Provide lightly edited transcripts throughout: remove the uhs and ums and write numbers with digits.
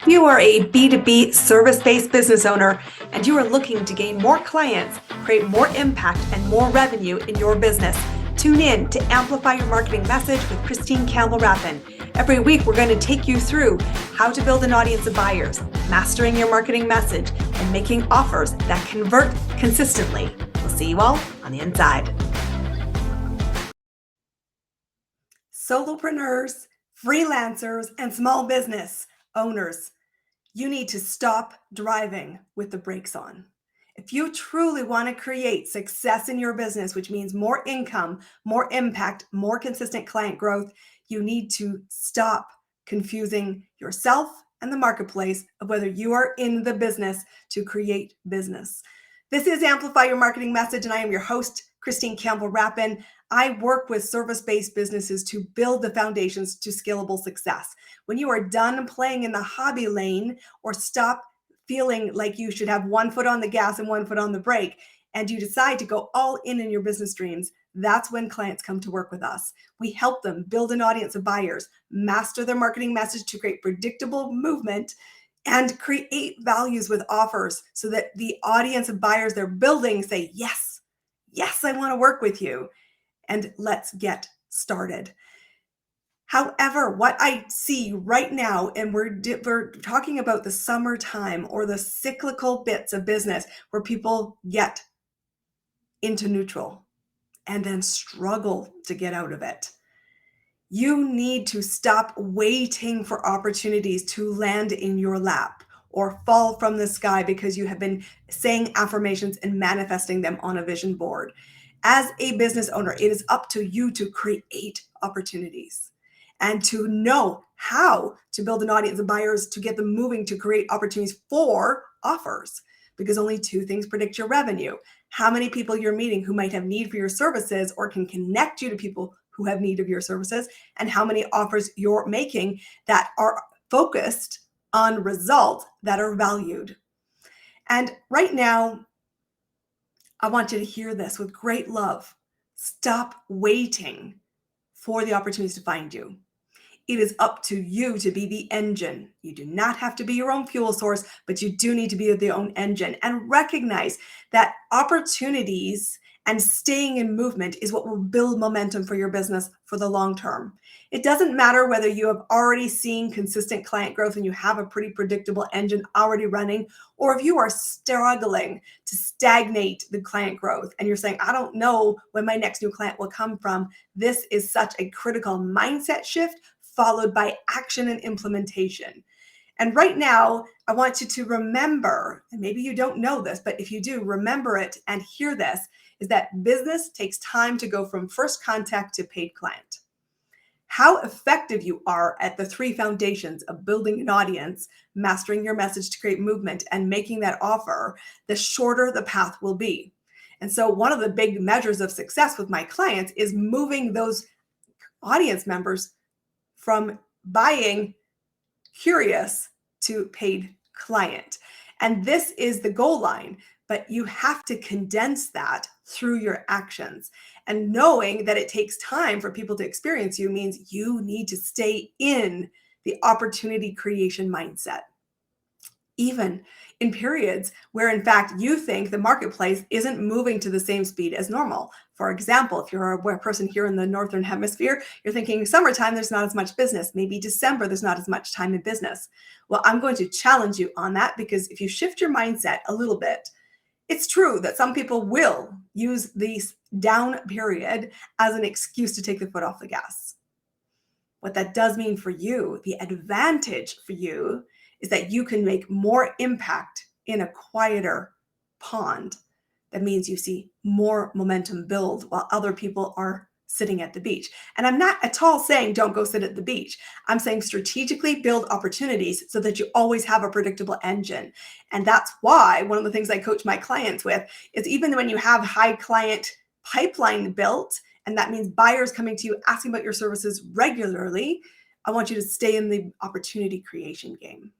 You are a B2B service-based business owner and you are looking to gain more clients, create more impact, and more revenue in your business. Tune in to Amplify Your Marketing Message with Campbell Rapin. Every week, we're going to take you through how to build an audience of buyers, mastering your marketing message, and making offers that convert consistently. We'll see you all on the inside. Solopreneurs, freelancers, and small business owners, you need to stop driving with the brakes on. If you truly want to create success in your business, which means more income, more impact, more consistent client growth, you need to stop confusing yourself and the marketplace of whether you are in the business to create business. This is Amplify Your Marketing Message, and I am your host, Campbell Rapin. I work with service-based businesses to build the foundations to scalable success. When you are done playing in the hobby lane or stop feeling like you should have one foot on the gas and one foot on the brake, and you decide to go all in your business dreams, that's when clients come to work with us. We help them build an audience of buyers, master their marketing message to create predictable movement, and create values with offers so that the audience of buyers they're building say, yes, I want to work with you. And let's get started. However, what I see right now, and we're talking about the summertime or the cyclical bits of business where people get into neutral and then struggle to get out of it. You need to stop waiting for opportunities to land in your lap or fall from the sky because you have been saying affirmations and manifesting them on a vision board. As a business owner, it is up to you to create opportunities and to know how to build an audience of buyers to get them moving to create opportunities for offers, because only two things predict your revenue: how many people you're meeting who might have need for your services or can connect you to people who have need of your services, and how many offers you're making that are focused on results that are valued. And right now, I want you to hear this with great love. Stop waiting for the opportunities to find you. It is up to you to be the engine. You do not have to be your own fuel source, but you do need to be your own engine, and recognize that opportunities and staying in movement is what will build momentum for your business for the long term. It doesn't matter whether you have already seen consistent client growth and you have a pretty predictable engine already running, or if you are struggling to stagnate the client growth and you're saying, I don't know when my next new client will come from. This is such a critical mindset shift followed by action and implementation. And right now, I want you to remember, and maybe you don't know this, but if you do, remember it and hear this, is that business takes time to go from first contact to paid client. How effective you are at the three foundations of building an audience, mastering your message to create movement, and making that offer, the shorter the path will be. And so one of the big measures of success with my clients is moving those audience members from buying curious to paid client. And this is the goal line, but you have to condense that through your actions. And knowing that it takes time for people to experience you means you need to stay in the opportunity creation mindset, even in periods where, in fact, you think the marketplace isn't moving to the same speed as normal. For example, if you're a person here in the Northern Hemisphere, you're thinking summertime, there's not as much business. Maybe December, there's not as much time in business. Well, I'm going to challenge you on that, because if you shift your mindset a little bit, it's true that some people will use this down period as an excuse to take the foot off the gas. What that does mean for you, the advantage for you, is that you can make more impact in a quieter pond. That means you see more momentum build while other people are sitting at the beach. And I'm not at all saying don't go sit at the beach. I'm saying strategically build opportunities so that you always have a predictable engine. And that's why one of the things I coach my clients with is, even when you have high client pipeline built, and that means buyers coming to you asking about your services regularly, I want you to stay in the opportunity creation game.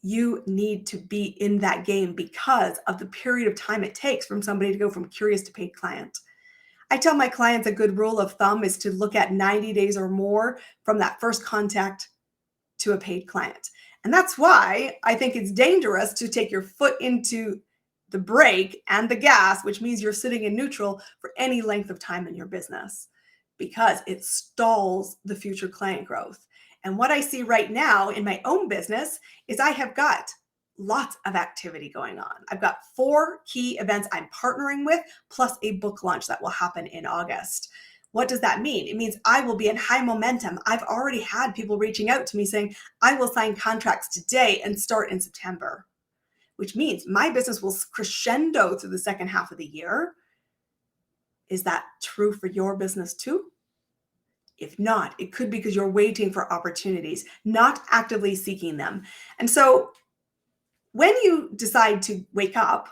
You need to be in that game because of the period of time it takes from somebody to go from curious to paid client. I tell my clients a good rule of thumb is to look at 90 days or more from that first contact to a paid client. And that's why I think it's dangerous to take your foot into the brake and the gas, which means you're sitting in neutral for any length of time in your business, because it stalls the future client growth. And what I see right now in my own business is I have got lots of activity going on. I've got 4 key events I'm partnering with, plus a book launch that will happen in August. What does that mean? It means I will be in high momentum. I've already had people reaching out to me saying, I will sign contracts today and start in September, which means my business will crescendo through the second half of the year. Is that true for your business too? If not, it could be because you're waiting for opportunities, not actively seeking them. And so when you decide to wake up,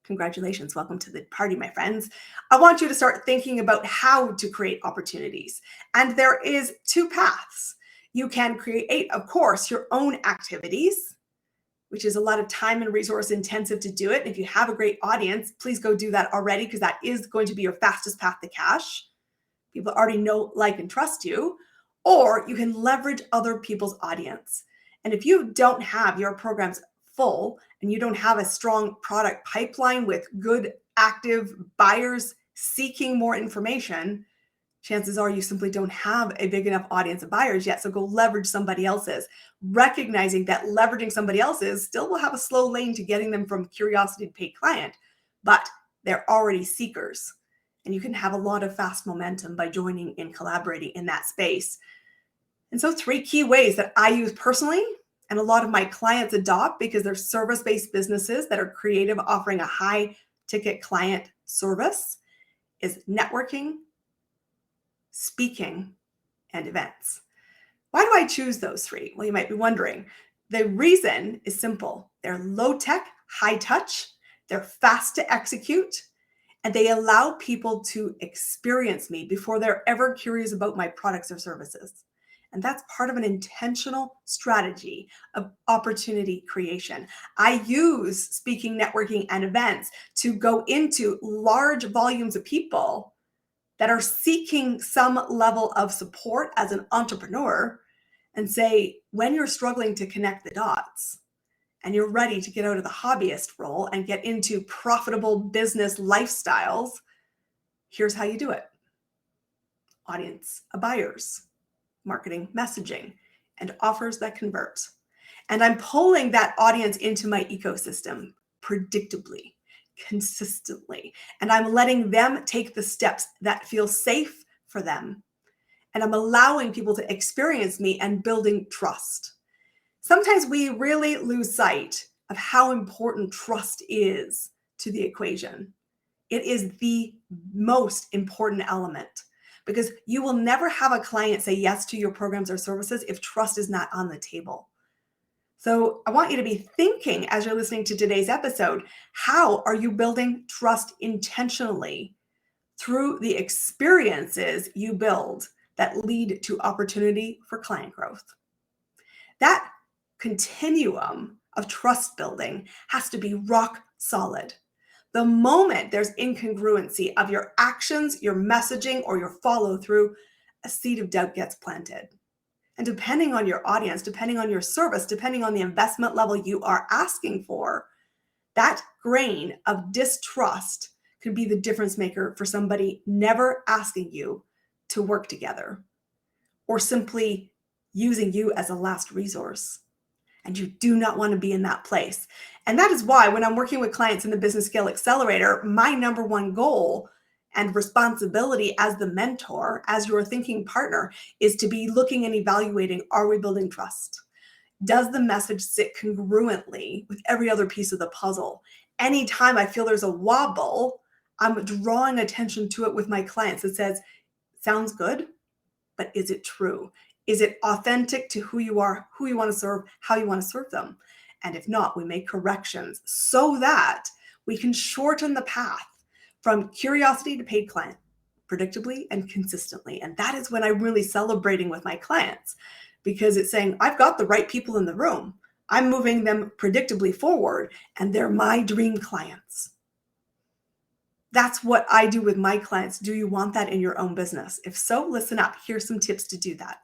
congratulations, welcome to the party, my friends. I want you to start thinking about how to create opportunities. And there is 2 paths. You can create, of course, your own activities, which is a lot of time and resource intensive to do it. And if you have a great audience, please go do that already, because that is going to be your fastest path to cash. People already know, like, and trust you. Or you can leverage other people's audience. And if you don't have your programs full and you don't have a strong product pipeline with good active buyers seeking more information, chances are you simply don't have a big enough audience of buyers yet. So go leverage somebody else's, recognizing that leveraging somebody else's still will have a slow lane to getting them from curiosity to paid client, but they're already seekers. And you can have a lot of fast momentum by joining and collaborating in that space. And so 3 key ways that I use personally and a lot of my clients adopt, because they're service-based businesses that are creative, offering a high ticket client service, is networking, speaking, and events. Why do I choose those 3? Well, you might be wondering. The reason is simple. They're low tech, high touch, they're fast to execute, and they allow people to experience me before they're ever curious about my products or services. And that's part of an intentional strategy of opportunity creation. I use speaking, networking, and events to go into large volumes of people that are seeking some level of support as an entrepreneur, and say, when you're struggling to connect the dots and you're ready to get out of the hobbyist role and get into profitable business lifestyles, here's how you do it. Audience of buyers, marketing, messaging, and offers that convert. And I'm pulling that audience into my ecosystem predictably, consistently. And I'm letting them take the steps that feel safe for them. And I'm allowing people to experience me and building trust. Sometimes we really lose sight of how important trust is to the equation. It is the most important element, because you will never have a client say yes to your programs or services if trust is not on the table. So I want you to be thinking, as you're listening to today's episode, how are you building trust intentionally through the experiences you build that lead to opportunity for client growth? That continuum of trust building has to be rock solid. The moment there's incongruency of your actions, your messaging, or your follow through, a seed of doubt gets planted. And depending on your audience, depending on your service, depending on the investment level you are asking for, that grain of distrust could be the difference maker for somebody never asking you to work together, or simply using you as a last resource. And you do not want to be in that place. And that is why when I'm working with clients in the Business Scale Accelerator, my number one goal and responsibility as the mentor, as your thinking partner, is to be looking and evaluating, are we building trust? Does the message sit congruently with every other piece of the puzzle? Anytime I feel there's a wobble, I'm drawing attention to it with my clients. It says, sounds good, but is it true? Is it authentic to who you are, who you want to serve, how you want to serve them? And if not, we make corrections so that we can shorten the path from curiosity to paid client predictably and consistently. And that is when I'm really celebrating with my clients, because it's saying, I've got the right people in the room. I'm moving them predictably forward, and they're my dream clients. That's what I do with my clients. Do you want that in your own business? If so, listen up. Here's some tips to do that.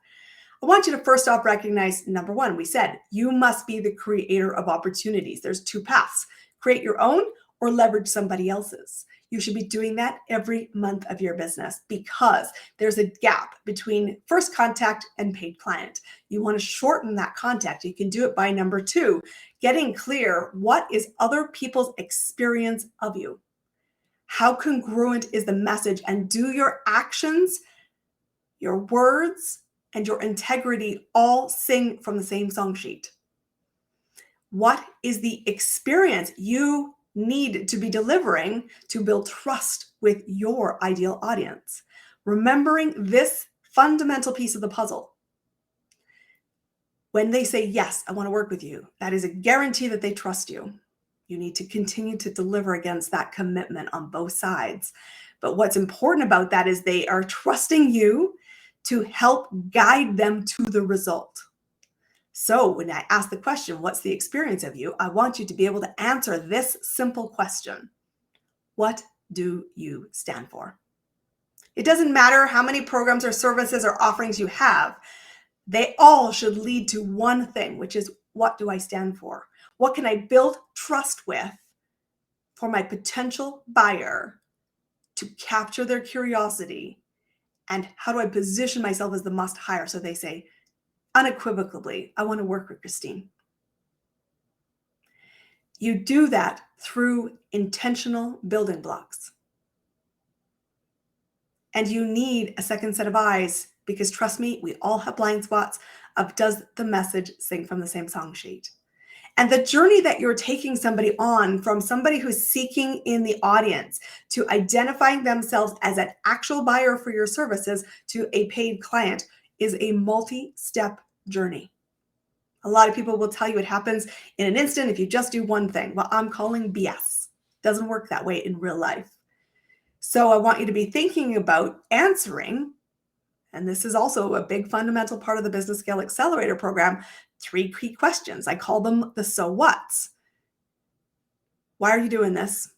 I want you to first off recognize number one, we said you must be the creator of opportunities. There's two paths: create your own or leverage somebody else's. You should be doing that every month of your business because there's a gap between first contact and paid client. You want to shorten that contact. You can do it by number two, getting clear what is other people's experience of you. How congruent is the message, and do your actions, your words, and your integrity all sing from the same song sheet? What is the experience you need to be delivering to build trust with your ideal audience? Remembering this fundamental piece of the puzzle. When they say, yes, I want to work with you, that is a guarantee that they trust you. You need to continue to deliver against that commitment on both sides. But what's important about that is they are trusting you to help guide them to the result. So when I ask the question, what's the experience of you? I want you to be able to answer this simple question. What do you stand for? It doesn't matter how many programs or services or offerings you have. They all should lead to one thing, which is, what do I stand for? What can I build trust with for my potential buyer to capture their curiosity? And how do I position myself as the must hire so they say unequivocally, I want to work with Christine? You do that through intentional building blocks. And you need a second set of eyes because, trust me, we all have blind spots of, does the message sing from the same song sheet? And the journey that you're taking somebody on, from somebody who's seeking in the audience to identifying themselves as an actual buyer for your services to a paid client, is a multi-step journey. A lot of people will tell you it happens in an instant if you just do one thing. Well, I'm calling BS. Doesn't work that way in real life. So I want you to be thinking about answering, and this is also a big fundamental part of the Business Scale Accelerator program, 3 key questions. I call them the so whats. Why are you doing this?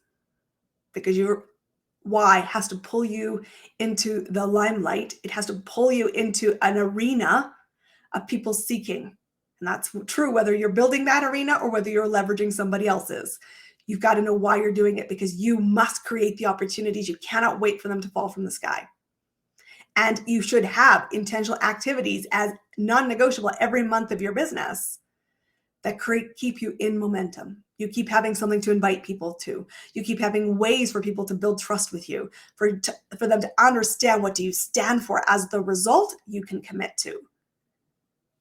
Because your why has to pull you into the limelight. It has to pull you into an arena of people seeking. And that's true whether you're building that arena or whether you're leveraging somebody else's. You've got to know why you're doing it, because you must create the opportunities. You cannot wait for them to fall from the sky. And you should have intentional activities as non-negotiable every month of your business that keep you in momentum. You keep having something to invite people to. You keep having ways for people to build trust with you, for them to understand what do you stand for. As the result, you can commit to.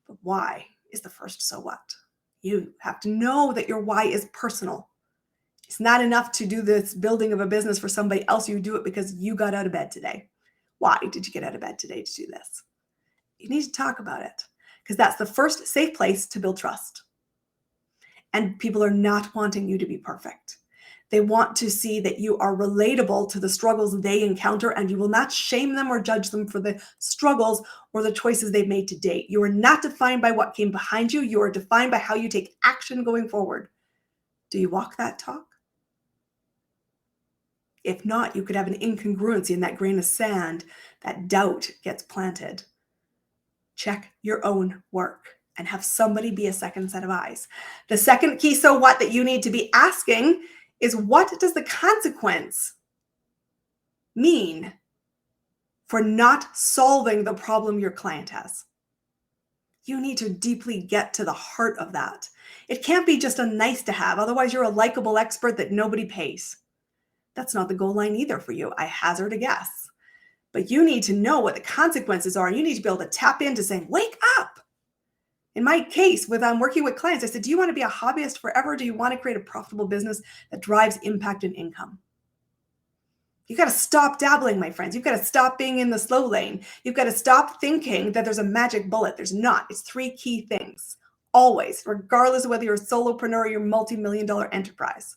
But why is the first so what? You have to know that your why is personal. It's not enough to do this building of a business for somebody else. You do it because you got out of bed today. Why did you get out of bed today to do this? You need to talk about it, because that's the first safe place to build trust. And people are not wanting you to be perfect. They want to see that you are relatable to the struggles they encounter, and you will not shame them or judge them for the struggles or the choices they've made to date. You are not defined by what came behind you. You are defined by how you take action going forward. Do you walk that talk? If not, you could have an incongruency in that grain of sand. That doubt gets planted. Check your own work and have somebody be a second set of eyes. The second key so what that you need to be asking is, what does the consequence mean for not solving the problem your client has? You need to deeply get to the heart of that. It can't be just a nice to have. Otherwise, you're a likable expert that nobody pays. That's not the goal line either for you. I hazard a guess. But you need to know what the consequences are. And you need to be able to tap into saying, wake up. In my case, when I'm working with clients, I said, do you want to be a hobbyist forever? Do you want to create a profitable business that drives impact and income? You got to stop dabbling, my friends. You've got to stop being in the slow lane. You've got to stop thinking that there's a magic bullet. There's not. It's 3 key things. Always, regardless of whether you're a solopreneur or you're a multi-million-dollar enterprise.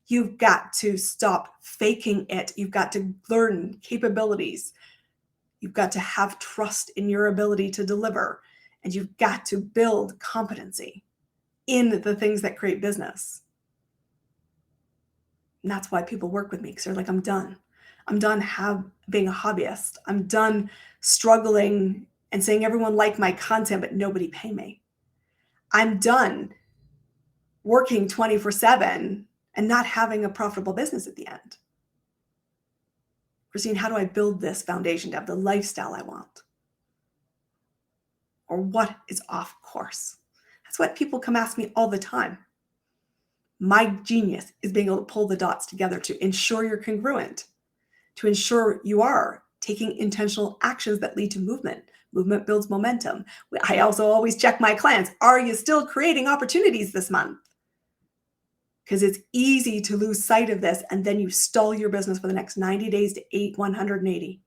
You've got to stop faking it. You've got to learn capabilities. You've got to have trust in your ability to deliver. And you've got to build competency in the things that create business. And that's why people work with me, because they're like, I'm done. I'm done being a hobbyist. I'm done struggling and saying everyone liked my content, but nobody pay me. I'm done working 24/7 and not having a profitable business at the end. Christine, how do I build this foundation to have the lifestyle I want? Or what is off course? That's what people come ask me all the time. My genius is being able to pull the dots together to ensure you're congruent, to ensure you are taking intentional actions that lead to movement. Movement builds momentum. I also always check my clients. Are you still creating opportunities this month? Because it's easy to lose sight of this, and then you stall your business for the next 90 days to 180.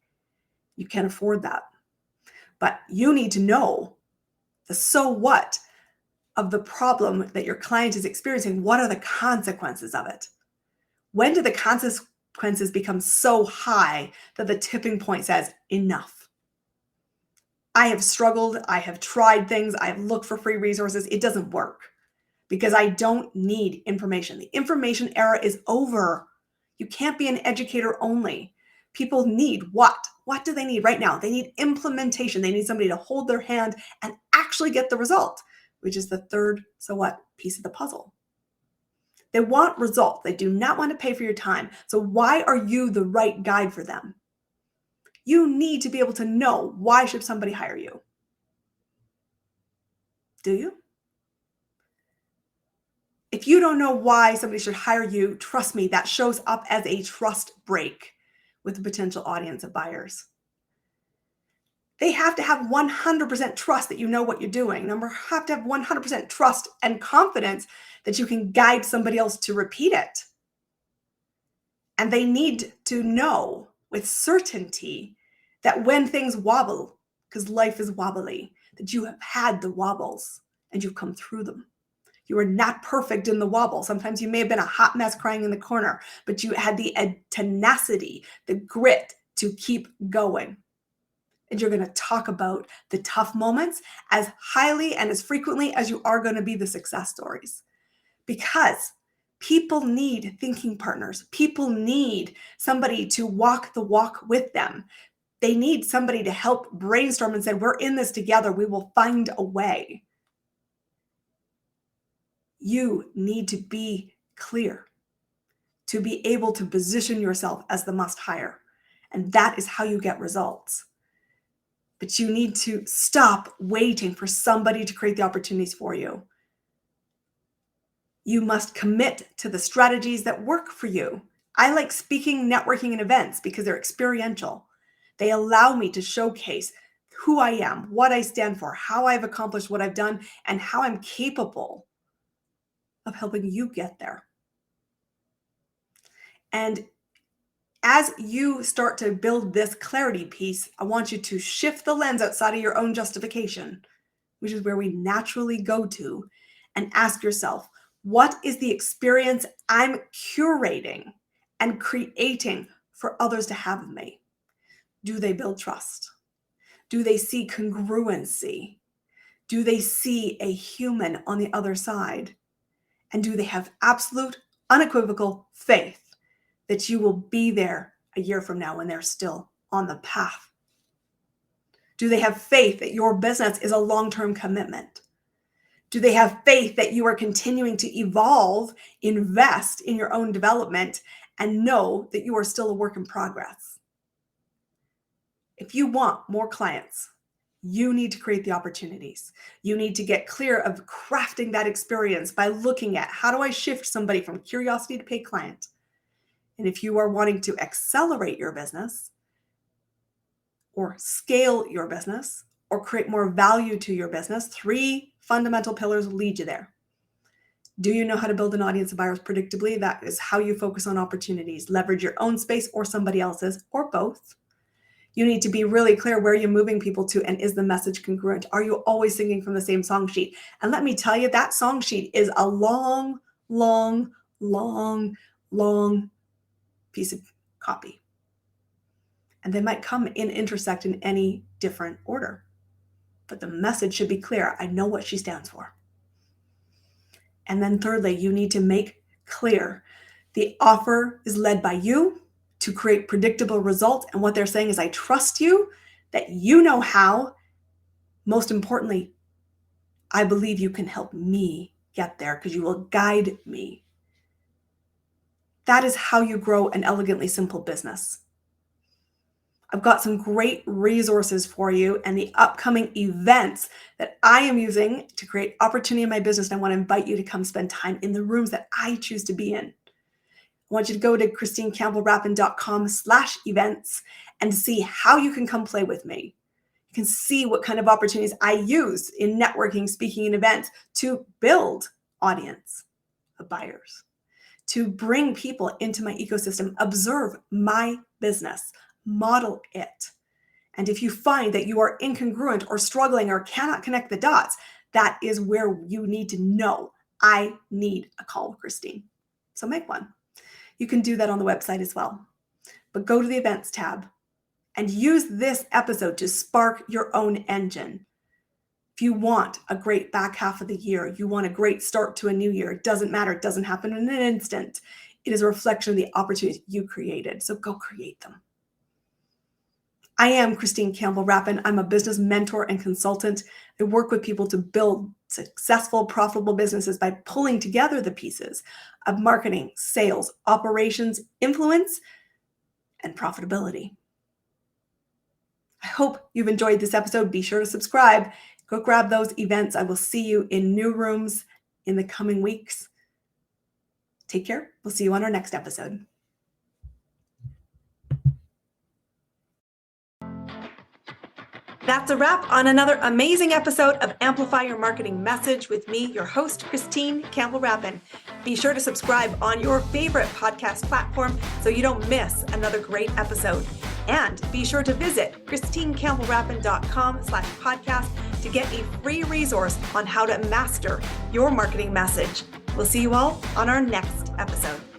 You can't afford that. But you need to know the so what of the problem that your client is experiencing. What are the consequences of it? When do the consequences become so high that the tipping point says enough? I have struggled. I have tried things. I've looked for free resources. It doesn't work because I don't need information. The information era is over. You can't be an educator only. People need what? What do they need right now? They need implementation. They need somebody to hold their hand and actually get the result, which is the third so what piece of the puzzle. They want results. They do not want to pay for your time. So why are you the right guide for them? You need to be able to know, why should somebody hire you? Do you? If you don't know why somebody should hire you, trust me, that shows up as a trust break with a potential audience of buyers. They have to have 100% trust that you know what you're doing. Have to have 100% trust and confidence that you can guide somebody else to repeat it. And they need to know with certainty that when things wobble, because life is wobbly, that you have had the wobbles and you've come through them. You are not perfect in the wobble. Sometimes you may have been a hot mess crying in the corner, but you had the tenacity, the grit to keep going. And you're going to talk about the tough moments as highly and as frequently as you are going to be the success stories. Because people need thinking partners. People need somebody to walk the walk with them. They need somebody to help brainstorm and say, we're in this together. We will find a way. You need to be clear to be able to position yourself as the must hire. And that is how you get results. But you need to stop waiting for somebody to create the opportunities for you. You must commit to the strategies that work for you. I like speaking, networking, and events because they're experiential. They allow me to showcase who I am, what I stand for, how I've accomplished what I've done, and how I'm capable of helping you get there. And as you start to build this clarity piece, I want you to shift the lens outside of your own justification, which is where we naturally go to, and ask yourself, what is the experience I'm curating and creating for others to have of me? Do they build trust? Do they see congruency? Do they see a human on the other side? And do they have absolute, unequivocal faith that you will be there a year from now when they're still on the path? Do they have faith that your business is a long-term commitment? Do they have faith that you are continuing to evolve, invest in your own development, and know that you are still a work in progress? If you want more clients, you need to create the opportunities. You need to get clear of crafting that experience by looking at, how do I shift somebody from curiosity to paid client? And if you are wanting to accelerate your business or scale your business or create more value to your business, 3 fundamental pillars lead you there. Do you know how to build an audience of buyers predictably? That is how you focus on opportunities. Leverage your own space or somebody else's, or both. You need to be really clear where you're moving people to, and is the message congruent? Are you always singing from the same song sheet? And let me tell you, that song sheet is a long, long, long, long piece of copy. And they might come in intersect in any different order. But the message should be clear. I know what she stands for. And then thirdly, you need to make clear the offer is led by you to create predictable results. And what they're saying is, I trust you, that you know how, Most importantly, I believe you can help me get there because you will guide me. That is how you grow an elegantly simple business. I've got some great resources for you and the upcoming events that I am using to create opportunity in my business. And I want to invite you to come spend time in the rooms that I choose to be in. I want you to go to christinecampbellrapin.com/events and see how you can come play with me. You can see what kind of opportunities I use in networking, speaking, and events to build audience of buyers, to bring people into my ecosystem, observe my business, model it. And if you find that you are incongruent or struggling or cannot connect the dots, that is where you need to know I need a call with Christine. So make one. You can do that on the website as well. But go to the events tab and use this episode to spark your own engine. If you want a great back half of the year, you want a great start to a new year, it doesn't matter. It doesn't happen in an instant. It is a reflection of the opportunities you created. So go create them. I am Christine Campbell Rapin. I'm a business mentor and consultant. I work with people to build successful, profitable businesses by pulling together the pieces of marketing, sales, operations, influence, and profitability. I hope you've enjoyed this episode. Be sure to subscribe. Go grab those events. I will see you in new rooms in the coming weeks. Take care. We'll see you on our next episode. That's a wrap on another amazing episode of Amplify Your Marketing Message with me, your host, Christine Campbell Rapin. Be sure to subscribe on your favorite podcast platform so you don't miss another great episode. And be sure to visit christinecampbellrapin.com/podcast to get a free resource on how to master your marketing message. We'll see you all on our next episode.